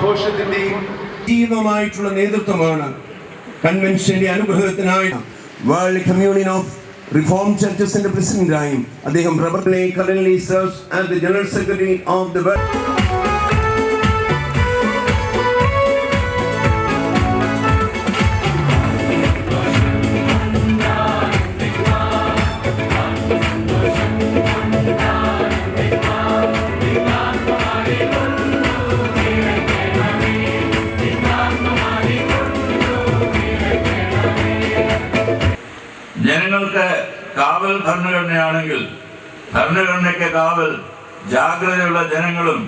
ആഘോഷത്തിന്റെയും ജീവമായിട്ടുള്ള നേതൃത്വമാണ് കൺവെൻഷന്റെ അനുഗ്രഹത്തിനായി world communion of Reformed Churches in the പ്രസിഡന്റായും അദ്ദേഹം currently serves as the General Secretary of the World. ജനങ്ങൾക്ക് കാവൽ ഭരണഘടനയാണെങ്കിൽ ഭരണഘടനയ്ക്ക് കാവൽ ജാഗ്രതയുള്ള ജനങ്ങളും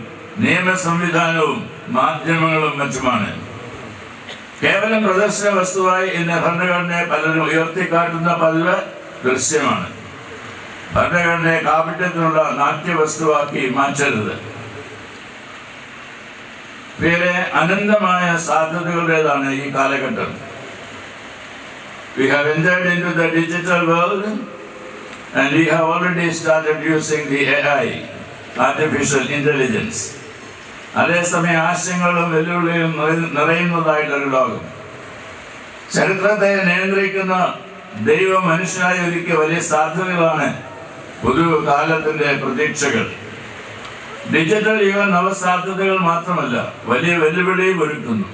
നിയമ സംവിധാനവും മാധ്യമങ്ങളും മറ്റുമാണ്. കേവലം പ്രദർശന വസ്തുവായി ഇന്ന് ഭരണഘടനയെ പലരും ഉയർത്തിക്കാട്ടുന്ന പതിവ് ദൃശ്യമാണ്. ഭരണഘടനയെ കാപട്യത്തിനുള്ള നാട്യവസ്തുവാക്കി മാറ്റരുത്. വേറെ അനന്തമായ സാധ്യതകളുടേതാണ് ഈ കാലഘട്ടം. We have entered into the digital world and we have already started using the AI, artificial intelligence. അതേസമയം ആശയങ്ങളും വെല്ലുവിളിയും നിറയുന്നതായിട്ടൊരു ലോകം. ചരിത്രത്തെ നിയന്ത്രിക്കുന്ന ദൈവം മനുഷ്യനായി ഒരുക്കിയ വലിയ സാധ്യതകളാണ് പുതുകാലത്തിന്റെ പ്രതീക്ഷകൾ. ഡിജിറ്റൽ യുഗം നവസാധ്യതകൾ മാത്രമല്ല, വലിയ വെല്ലുവിളിയും ഒരുക്കുന്നു.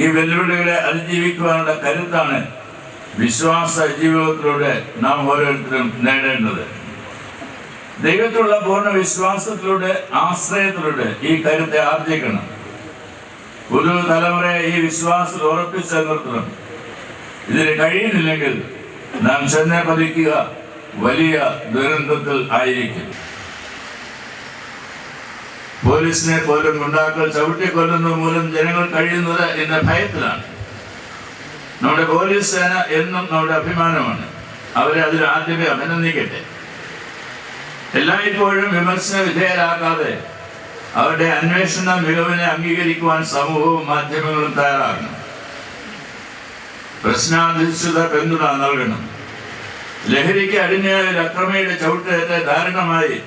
ഈ വെല്ലുവിളികളെ അതിജീവിക്കുവാനുള്ള കരുത്താണ് വിശ്വാസ ജീവിതത്തിലൂടെ നാം ഓരോരുത്തരും നേടേണ്ടത്. ദൈവത്തിലുള്ള പൂർണ്ണ വിശ്വാസത്തിലൂടെ, ആശ്രയത്തിലൂടെ ഈ കരുത്തെ ആർജിക്കണം. പുതു തലമുറയെ ഈ വിശ്വാസത്തിൽ ഉറപ്പിച്ചു നിർത്തണം. ഇതിന് കഴിയുന്നില്ലെങ്കിൽ നാം ചെന്നെ പതിക്കുക വലിയ ദുരന്തത്തിൽ ആയിരിക്കും. പോലീസിനെ പോലും ഗുണ്ടാക്കൾ ചവിട്ടിക്കൊല്ലുന്നത് മൂലം ജനങ്ങൾ കഴിയുന്നത് ഇന്ന് ഭയത്തിലാണ്. നമ്മുടെ പോലീസ് സേന എന്നും നമ്മുടെ അഭിമാനമാണ്. അവരെ അതിൽ ആദ്യമേ അഭിനന്ദിക്കട്ടെ. എല്ലായ്പ്പോഴും വിമർശന വിധേയരാകാതെ അവരുടെ അന്വേഷണ മികവിനെ അംഗീകരിക്കുവാൻ സമൂഹവും മാധ്യമങ്ങളും തയ്യാറാകണം. പ്രശ്നാധിഷ്ഠിത പിന്തുണ നൽകണം. ലഹരിക്ക് അടിമയായ ഒരു അക്രമിയുടെ ചവിട്ടേറ്റ് ദാരുണമായി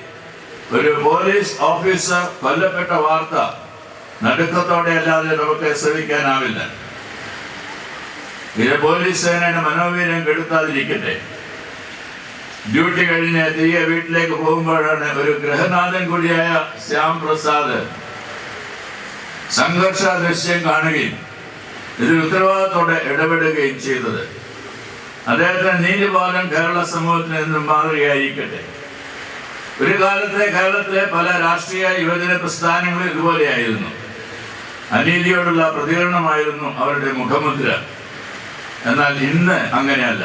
ഒരു പോലീസ് ഓഫീസർ കൊല്ലപ്പെട്ട വാർത്ത നടുക്കത്തോടെ അല്ലാതെ നമുക്ക് ശ്രവിക്കാനാവില്ല. ഇത് പോലീസ് സേനയുടെ മനോവീര്യം കെടുത്താതിരിക്കട്ടെ. ഡ്യൂട്ടി കഴിഞ്ഞ് തിരികെ വീട്ടിലേക്ക് പോകുമ്പോഴാണ് ഒരു ഗൃഹനാഥൻ കൂടിയായ ശ്യാം പ്രസാദ് സംഘർഷ ദൃശ്യം കാണുകയും ഇതിൽ ഉത്തരവാദിത്തോടെ ഇടപെടുകയും ചെയ്തത്. അദ്ദേഹത്തിന് നീതിപാലം കേരള സമൂഹത്തിന് എന്നും മാതൃകയായിരിക്കട്ടെ. ഒരു കാലത്തെ കേരളത്തിലെ പല രാഷ്ട്രീയ യുവജന പ്രസ്ഥാനങ്ങളും ഇതുപോലെയായിരുന്നു. അനീതിയോടുള്ള പ്രതികരണമായിരുന്നു അവരുടെ മുഖമുദ്ര. എന്നാൽ ഇന്ന് അങ്ങനെയല്ല.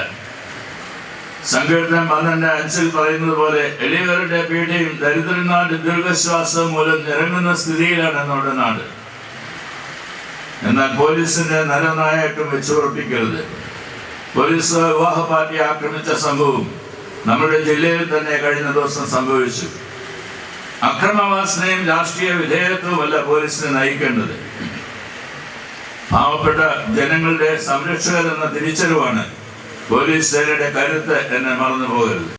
സങ്കീർത്തനം 12:5 പറയുന്നത് പോലെ എളിയവരുടെ പീഡയും ദരിദ്രന്മാരുടെ ദീർഘശ്വാസം മൂലം നിരങ്ങുന്ന സ്ഥിതിയിലാണ് നമ്മുടെ നാട്. എന്നാൽ പോലീസിന്റെ നരനായകം വെച്ചുറപ്പിക്കരുത്. പോലീസ് വിവാഹ പാർട്ടി ആക്രമിച്ച സംഭവം നമ്മുടെ ജില്ലയിൽ തന്നെ കഴിഞ്ഞ ദിവസം സംഭവിച്ചു. അക്രമവാസനയും രാഷ്ട്രീയ വിധേയത്വവുമല്ല പോലീസിനെ നയിക്കേണ്ടത്. പാവപ്പെട്ട ജനങ്ങളുടെ സംരക്ഷകർ എന്ന തിരിച്ചറിവാണ് പോലീസ് സേനയുടെ കരുത്ത് എന്ന് മറന്നു പോകരുത്.